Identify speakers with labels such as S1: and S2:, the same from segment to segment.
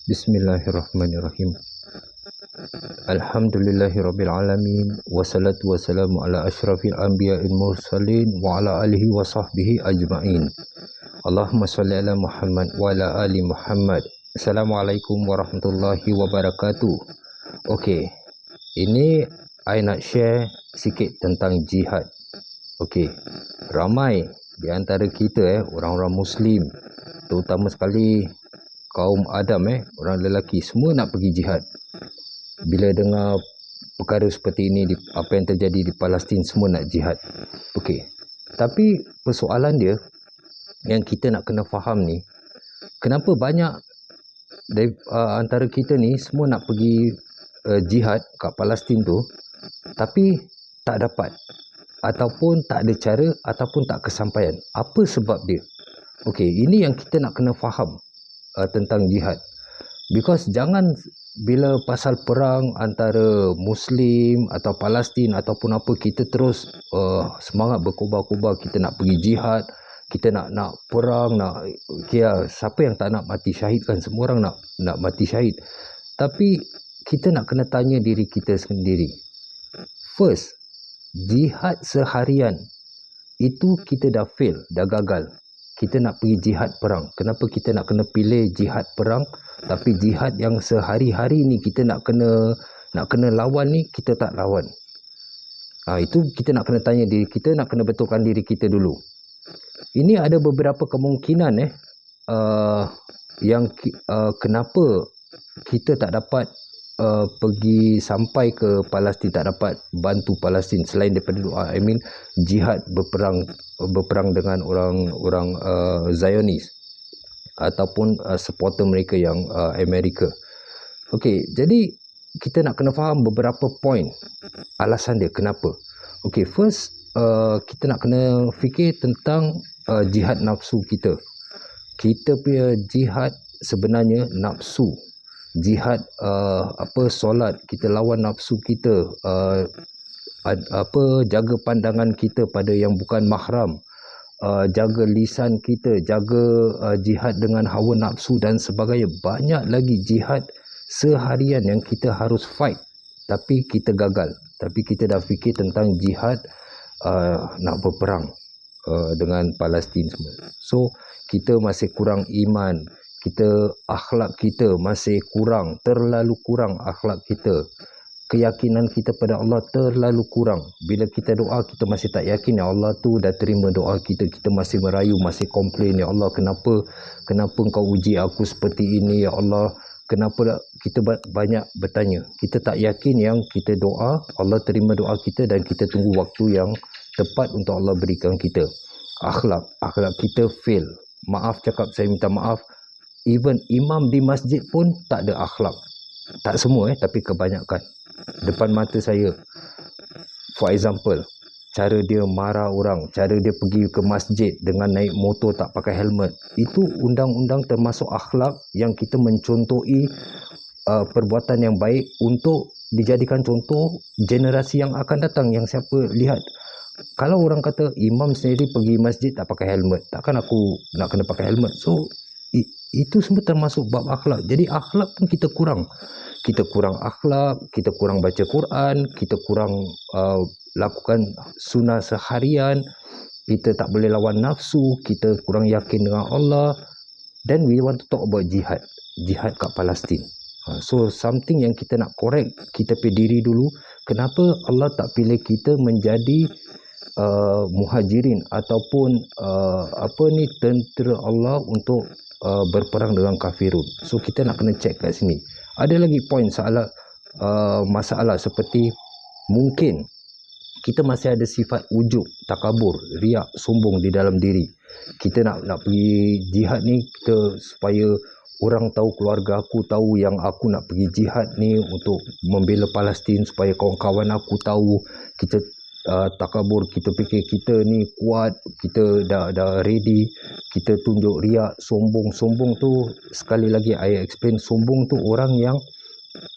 S1: Bismillahirrahmanirrahim. Alhamdulillahirabbil alamin wassalatu wassalamu ala asyrafil anbiya'il mursalin wa ala alihi wa sahbihi ajma'in. Allahumma shalli ala Muhammad wa ala ali Muhammad. Assalamualaikum warahmatullahi wabarakatuh. Okey. Ini I nak share sikit tentang jihad. Okey. Ramai di antara kita orang-orang Muslim, terutama sekali kaum Adam orang lelaki, semua nak pergi jihad. Bila dengar perkara seperti ini, apa yang terjadi di Palestin, semua nak jihad. Okey. Tapi persoalan dia yang kita nak kena faham ni, kenapa banyak dari antara kita ni semua nak pergi jihad kat Palestin tu, tapi tak dapat, ataupun tak ada cara, ataupun tak kesampaian. Apa sebab dia? Okey, ini yang kita nak kena faham tentang jihad. Because jangan bila pasal perang antara Muslim atau Palestin ataupun apa, kita terus semangat berkobar-kobar, kita nak pergi jihad, kita nak perang, nak kira siapa yang tak nak mati syahid kan? Semua orang nak mati syahid. Tapi kita nak kena tanya diri kita sendiri. First, jihad seharian itu kita dah fail, dah gagal. Kita nak pergi jihad perang. Kenapa kita nak kena pilih jihad perang? Tapi jihad yang sehari-hari ni kita nak kena lawan ni, kita tak lawan. Itu kita nak kena tanya diri kita, nak kena betulkan diri kita dulu. Ini ada beberapa kemungkinan yang kenapa kita tak dapat pergi sampai ke Palestin, tak dapat bantu Palestin selain daripada doa. Jihad berperang dengan orang Zionis ataupun supporter mereka yang Amerika. Okey, jadi kita nak kena faham beberapa poin alasan dia kenapa. Okey, first kita nak kena fikir tentang jihad nafsu kita. Kita punya jihad sebenarnya nafsu. Jihad solat, kita lawan nafsu kita, jaga pandangan kita pada yang bukan mahram, jaga lisan kita, jaga jihad dengan hawa nafsu dan sebagainya. Banyak lagi jihad seharian yang kita harus fight, tapi kita gagal. Tapi kita dah fikir tentang jihad nak berperang dengan Palestin semua. So kita masih kurang iman, kita akhlak kita masih kurang, terlalu kurang akhlak kita. Keyakinan kita pada Allah terlalu kurang. Bila kita doa, kita masih tak yakin ya Allah tu dah terima doa kita. Kita masih merayu, masih komplain, ya Allah kenapa engkau uji aku seperti ini ya Allah. Kenapa kita banyak bertanya. Kita tak yakin yang kita doa, Allah terima doa kita dan kita tunggu waktu yang tepat untuk Allah berikan kita. Akhlak kita fail. Maaf cakap, saya minta maaf. Even imam di masjid pun tak ada akhlak. Tak semua tapi kebanyakan. Depan mata saya, for example, cara dia marah orang, cara dia pergi ke masjid dengan naik motor tak pakai helmet, itu undang-undang termasuk akhlak yang kita mencontohi perbuatan yang baik untuk dijadikan contoh generasi yang akan datang. Yang siapa lihat, kalau orang kata imam sendiri pergi masjid tak pakai helmet, takkan aku nak kena pakai helmet? So itu semua termasuk bab akhlak. Jadi akhlak pun kita kurang. Kita kurang akhlak, kita kurang baca Quran, kita kurang lakukan sunnah seharian, kita tak boleh lawan nafsu, kita kurang yakin dengan Allah. Then we want to talk about jihad kat Palestin. So something yang kita nak correct kita punya diri dulu. Kenapa Allah tak pilih kita menjadi muhajirin ataupun tentera Allah untuk berperang dengan kafirun? So kita nak kena check kat sini. Ada lagi poin masalah seperti mungkin kita masih ada sifat ujub, takabur, riak, sombong di dalam diri. Kita nak pergi jihad ni kita supaya orang tahu, keluarga aku tahu yang aku nak pergi jihad ni untuk membela Palestin, supaya kawan-kawan aku tahu. Kita takabur, kita fikir kita ni kuat, kita dah ready, kita tunjuk riak, sombong. Sombong tu sekali lagi I explain, sombong tu orang yang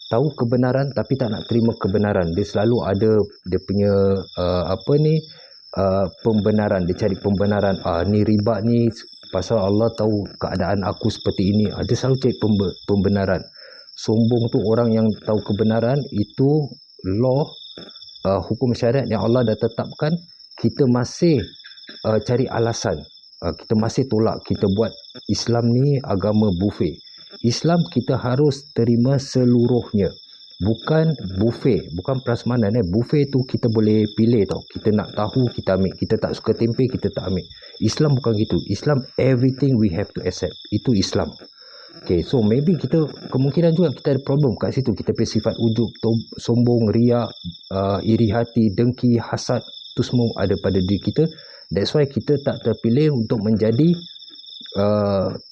S1: tahu kebenaran tapi tak nak terima kebenaran. Dia selalu ada dia punya pembenaran, dia cari pembenaran. Ni riba ni pasal Allah tahu keadaan aku seperti ini. Dia selalu cari pembenaran. Sombong tu orang yang tahu kebenaran, itu law, hukum syariat yang Allah dah tetapkan, kita masih cari alasan. Kita masih tolak, kita buat Islam ni agama buffet. Islam kita harus terima seluruhnya. Bukan buffet, bukan prasmanan. Buffet tu kita boleh pilih tau. Kita nak tahu, kita ambil. Kita tak suka tempe, kita tak ambil. Islam bukan gitu. Islam, everything we have to accept. Itu Islam. Okay, so maybe kita, kemungkinan juga kita ada problem kat situ. Kita punya sifat ujub, sombong, riak, iri hati, dengki, hasad, tu semua ada pada diri kita. That's why kita tak terpilih untuk menjadi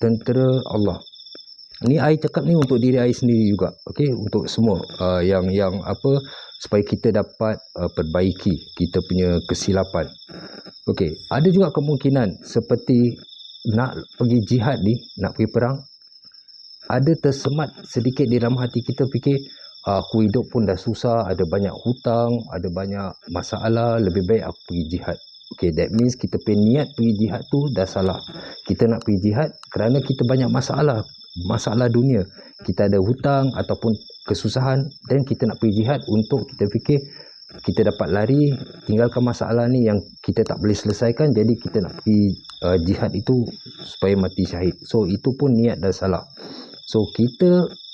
S1: tentera Allah. Ni I cakap ni untuk diri I sendiri juga. Okay, untuk semua yang apa, supaya kita dapat perbaiki kita punya kesilapan. Okay, ada juga kemungkinan seperti nak pergi jihad ni, nak pergi perang, ada tersemat sedikit di dalam hati kita fikir, aku hidup pun dah susah, ada banyak hutang, ada banyak masalah, lebih baik aku pergi jihad. Okay, that means kita punya niat pergi jihad tu dah salah. Kita nak pergi jihad kerana kita banyak masalah dunia. Kita ada hutang ataupun kesusahan, dan kita nak pergi jihad untuk kita fikir kita dapat lari, tinggalkan masalah ni yang kita tak boleh selesaikan, jadi kita nak pergi jihad itu supaya mati syahid. So itu pun niat dah salah. So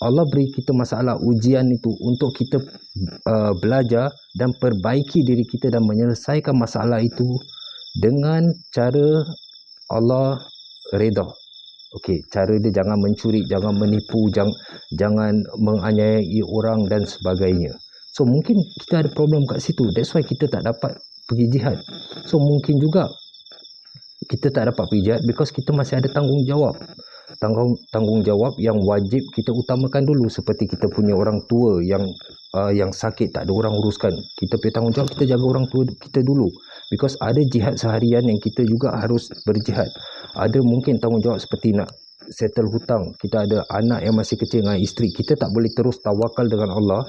S1: Allah beri kita masalah, ujian itu untuk kita belajar dan perbaiki diri kita dan menyelesaikan masalah itu dengan cara Allah reda. Okey, cara dia jangan mencuri, jangan menipu, jangan menganiayai orang dan sebagainya. So mungkin kita ada problem kat situ. That's why kita tak dapat pergi jihad. So mungkin juga kita tak dapat pergi jihad because kita masih ada tanggungjawab. Tanggungjawab yang wajib kita utamakan dulu, seperti kita punya orang tua yang sakit tak ada orang uruskan. Kita punya tanggungjawab kita jaga orang tua kita dulu, because ada jihad seharian yang kita juga harus berjihad. Ada mungkin tanggungjawab seperti nak settle hutang, kita ada anak yang masih kecil dengan isteri, kita tak boleh terus tawakal dengan Allah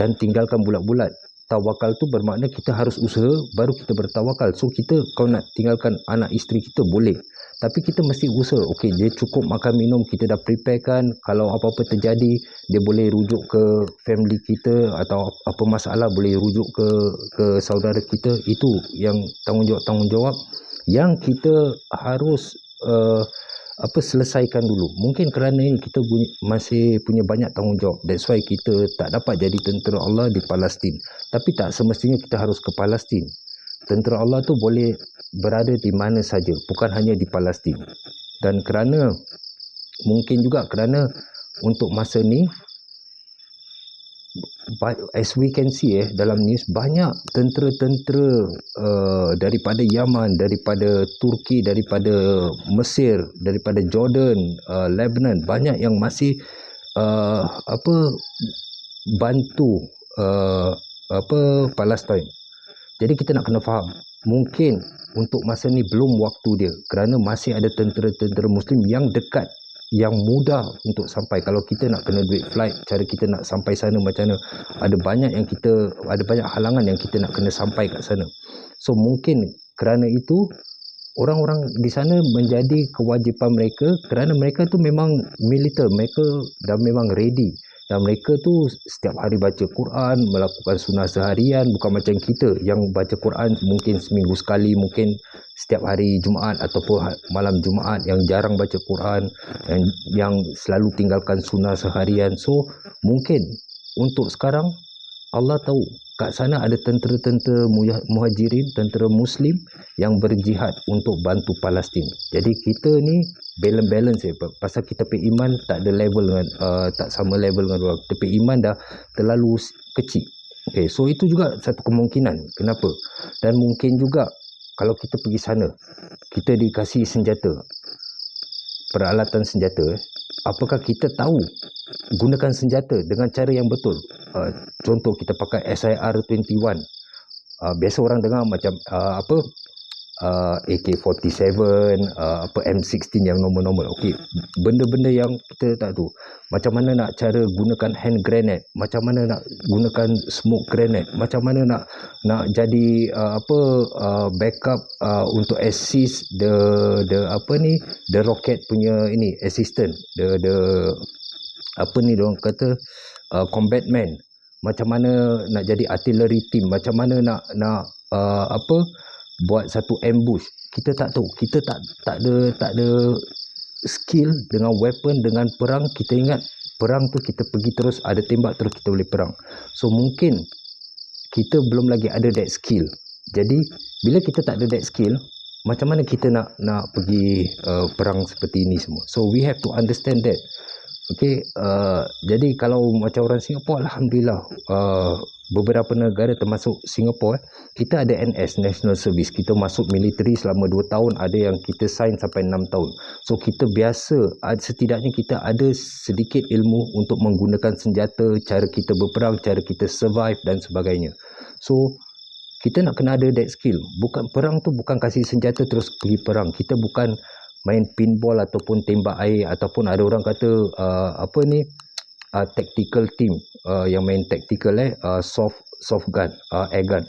S1: dan tinggalkan bulat-bulat. Tawakal tu bermakna kita harus usaha baru kita bertawakal. So kau nak tinggalkan anak isteri kita boleh, tapi kita mesti usaha. Okey, dia cukup makan minum, kita dah preparekan. Kalau apa-apa terjadi, dia boleh rujuk ke family kita, atau apa masalah boleh rujuk ke saudara kita. Itu yang tanggungjawab yang kita harus selesaikan dulu. Mungkin kerana ini kita masih punya banyak tanggungjawab. That's why kita tak dapat jadi tentera Allah di Palestin. Tapi tak semestinya kita harus ke Palestin. Tentera Allah tu boleh berada di mana saja, bukan hanya di Palestin. Dan mungkin juga kerana untuk masa ni, as we can see dalam news, banyak tentera-tentera daripada Yaman, daripada Turki, daripada Mesir, daripada Jordan, Lebanon, banyak yang masih bantu Palestin. Jadi kita nak kena faham, mungkin untuk masa ni belum waktu dia, kerana masih ada tentera-tentera Muslim yang dekat, yang mudah untuk sampai. Kalau kita nak kena duit flight, cara kita nak sampai sana macam mana, ada banyak halangan yang kita nak kena sampai kat sana. So mungkin kerana itu orang-orang di sana menjadi kewajipan mereka, kerana mereka tu memang militer, mereka dah memang ready, dan mereka tu setiap hari baca Quran, melakukan sunnah seharian. Bukan macam kita yang baca Quran mungkin seminggu sekali, mungkin setiap hari Jumaat ataupun malam Jumaat, yang jarang baca Quran, yang selalu tinggalkan sunnah seharian. So mungkin untuk sekarang Allah tahu kat sana ada tentera-tentera muhajirin, tentera Muslim yang berjihad untuk bantu Palestin. Jadi kita ni balance pasal kita punya iman tak ada level dengan tak sama level dengan orang. Kita punya iman dah terlalu kecil. Okay, so itu juga satu kemungkinan kenapa. Dan mungkin juga kalau kita pergi sana, kita dikasih senjata, peralatan senjata, apakah kita tahu gunakan senjata dengan cara yang betul? Contoh kita pakai SIR-21. Biasa orang dengar macam AK-47, apa M16 yang normal-normal. Okey, benda-benda yang kita tak tahu. Macam mana nak cara gunakan hand grenade, macam mana nak gunakan smoke grenade, macam mana nak jadi backup untuk assist the rocket punya ini assistant, the apa ni diorang kata combat man. Macam mana nak jadi artillery team, macam mana nak buat satu ambush. Kita tak tahu, kita tak ada skill dengan weapon, dengan perang. Kita ingat perang tu kita pergi terus ada tembak terus kita boleh perang. So mungkin kita belum lagi ada that skill. Jadi bila kita tak ada that skill, macam mana kita nak pergi perang seperti ini semua. So we have to understand that. Okay, jadi kalau macam orang Singapura, Alhamdulillah, beberapa negara termasuk Singapura, kita ada NS, National Service. Kita masuk military selama 2 tahun, ada yang kita sign sampai 6 tahun. So kita biasa, setidaknya kita ada sedikit ilmu untuk menggunakan senjata, cara kita berperang, cara kita survive dan sebagainya. So kita nak kena ada that skill. Bukan perang tu bukan kasih senjata terus pergi perang. Kita bukan main pinball ataupun tembak air, ataupun ada orang kata tactical team, yang main tactical soft gun, air gun,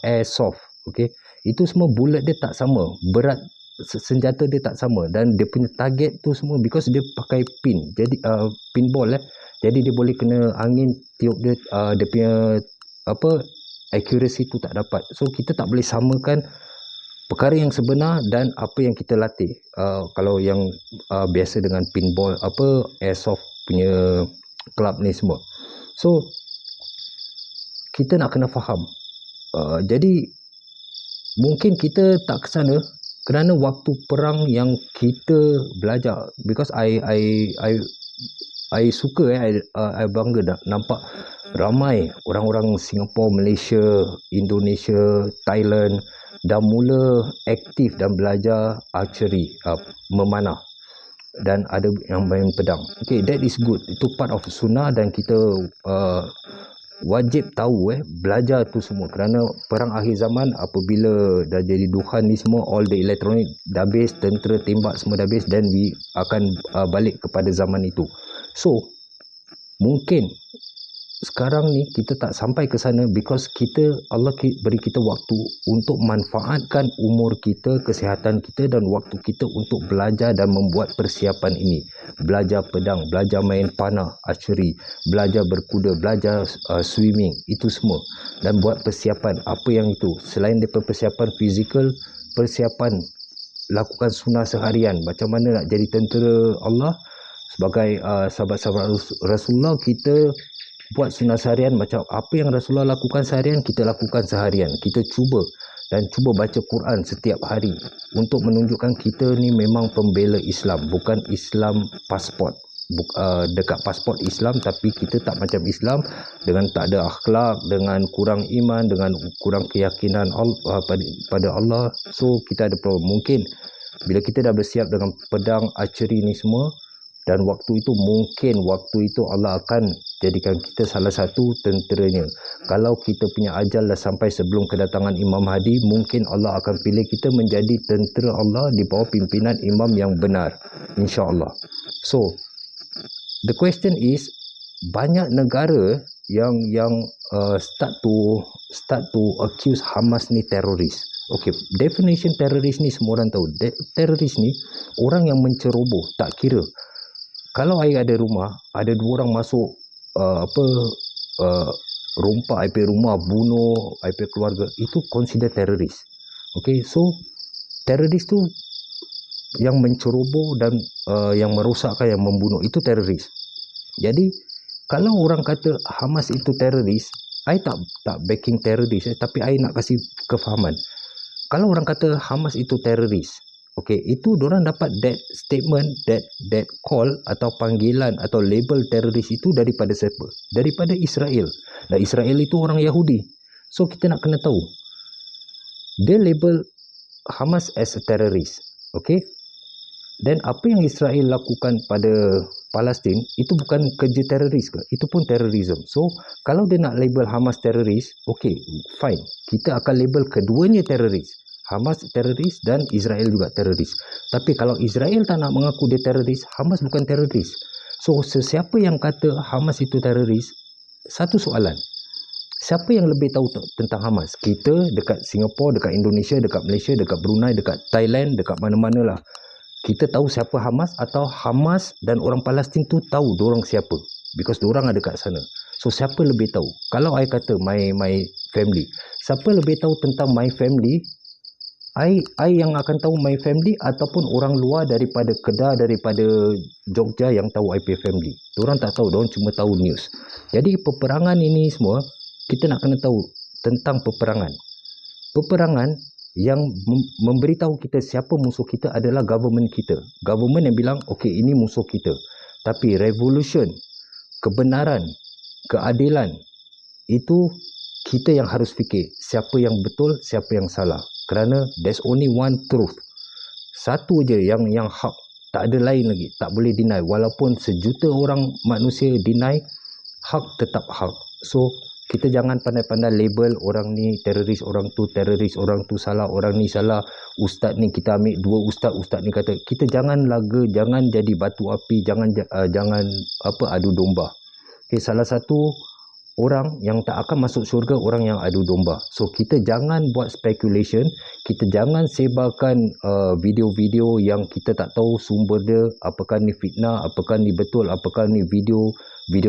S1: airsoft. Okey, itu semua bullet dia tak sama, berat senjata dia tak sama, dan dia punya target tu semua because dia pakai pin. Jadi pinball jadi dia boleh kena angin tiup dia, dia punya accuracy tu tak dapat. So kita tak boleh samakan perkara yang sebenar dan apa yang kita latih. Kalau yang biasa dengan pinball, airsoft punya club ni semua. So kita nak kena faham. Jadi mungkin kita tak ke sana kerana waktu perang yang kita belajar. Because I suka, I bangga nampak ramai orang-orang Singapura, Malaysia, Indonesia, Thailand dah mula aktif dan belajar archery, memanah, dan ada yang main pedang. Okay, that is good. Itu part of sunnah dan kita wajib tahu belajar tu semua, kerana perang akhir zaman apabila dah jadi Tuhan ni semua, all the electronic dah habis, tentera tembak semua dah habis, dan we akan balik kepada zaman itu. So mungkin sekarang ni kita tak sampai ke sana because Allah beri kita waktu untuk manfaatkan umur kita, kesihatan kita dan waktu kita untuk belajar dan membuat persiapan ini. Belajar pedang, belajar main panah, archery, belajar berkuda, belajar swimming, itu semua, dan buat persiapan. Apa yang itu? Selain daripada persiapan fizikal, persiapan lakukan sunnah seharian. Macam mana nak jadi tentera Allah sebagai sahabat-sahabat Rasulullah, kita buat sunnah seharian. Macam apa yang Rasulullah lakukan seharian, kita lakukan seharian. Kita cuba baca Quran setiap hari untuk menunjukkan kita ni memang pembela Islam, bukan Islam pasport. Dekat pasport Islam tapi kita tak macam Islam, dengan tak ada akhlak, dengan kurang iman, dengan kurang keyakinan pada Allah. So kita ada problem. Mungkin bila kita dah bersiap dengan pedang, archery ni semua, dan waktu itu Allah akan jadikan kita salah satu tenteranya. Kalau kita punya ajal dah sampai sebelum kedatangan Imam Mahdi, mungkin Allah akan pilih kita menjadi tentera Allah di bawah pimpinan imam yang benar, insya-Allah. So the question is, banyak negara yang start to accuse Hamas ni teroris. Okay, definition teroris ni semua orang tahu. Teroris ni orang yang menceroboh, tak kira. Kalau I ada rumah, ada 2 orang masuk rompak I punya rumah, bunuh I punya keluarga, itu consider teroris. Okay, so teroris tu yang menceroboh dan yang merosakkan, yang membunuh, itu teroris. Jadi kalau orang kata Hamas itu teroris, I tak backing teroris, tapi I nak kasih kefahaman. Kalau orang kata Hamas itu teroris, okey, itu diorang dapat that statement, that call atau panggilan atau label teroris itu daripada siapa? Daripada Israel. Dan Israel itu orang Yahudi. So kita nak kena tahu, dia label Hamas as a terrorist. Okey. Dan apa yang Israel lakukan pada Palestin itu bukan kerja teroris ke? Itu pun terorisme. So kalau dia nak label Hamas teroris, okey, fine. Kita akan label keduanya teroris. Hamas teroris dan Israel juga teroris. Tapi kalau Israel tak nak mengaku dia teroris, Hamas bukan teroris. So, sesiapa yang kata Hamas itu teroris, satu soalan. Siapa yang lebih tahu tentang Hamas? Kita dekat Singapura, dekat Indonesia, dekat Malaysia, dekat Brunei, dekat Thailand, dekat mana-mana lah. Kita tahu siapa Hamas, atau Hamas dan orang Palestin tu tahu diorang siapa? Because diorang ada kat sana. So, siapa lebih tahu? Kalau I kata my family, siapa lebih tahu tentang my family? I yang akan tahu my family, ataupun orang luar daripada Kedah, daripada Jogja yang tahu I punya family? Diorang tak tahu, diorang cuma tahu news. Jadi peperangan ini semua, kita nak kena tahu tentang peperangan. Peperangan yang memberitahu kita siapa musuh kita adalah government kita. Government yang bilang, okey, ini musuh kita. Tapi revolution, kebenaran, keadilan, itu kita yang harus fikir siapa yang betul, siapa yang salah. Kerana there's only one truth. Satu je yang hak. Tak ada lain lagi. Tak boleh deny. Walaupun sejuta orang manusia deny, hak tetap hak. So, kita jangan pandai-pandai label orang ni teroris, orang tu teroris, orang tu salah, orang ni salah. Ustaz ni kita ambil dua ustaz ni kata. Kita jangan laga, jangan jadi batu api, jangan adu domba. Okay, salah satu orang yang tak akan masuk syurga, orang yang adu domba. So, kita jangan buat speculation, kita jangan sebarkan video-video yang kita tak tahu sumber dia, apakah ni fitnah, apakah ni betul, apakah ni video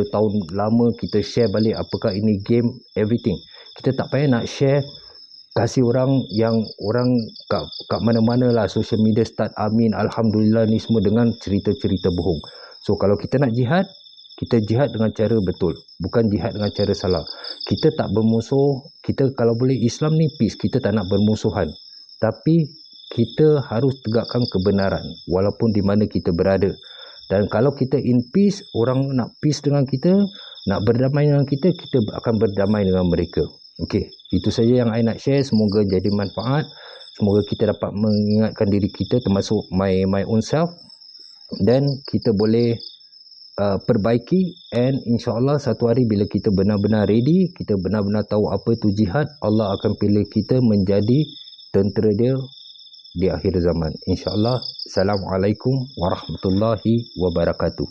S1: tahun lama, kita share balik, apakah ini game, everything. Kita tak payah nak share, kasih orang yang orang kat mana-mana lah, social media start amin, alhamdulillah ni semua dengan cerita-cerita bohong. So, kalau kita nak jihad, kita jihad dengan cara betul, bukan jihad dengan cara salah. Kita tak bermusuh, kita kalau boleh Islam ni peace, kita tak nak bermusuhan. Tapi kita harus tegakkan kebenaran walaupun di mana kita berada. Dan kalau kita in peace, orang nak peace dengan kita, nak berdamai dengan kita, kita akan berdamai dengan mereka. Okey, itu saja yang I nak share. Semoga jadi manfaat. Semoga kita dapat mengingatkan diri kita, termasuk my own self, dan kita boleh perbaiki, and insyaAllah satu hari bila kita benar-benar ready, kita benar-benar tahu apa itu jihad, Allah akan pilih kita menjadi tentera dia di akhir zaman. InsyaAllah. Assalamualaikum warahmatullahi wabarakatuh.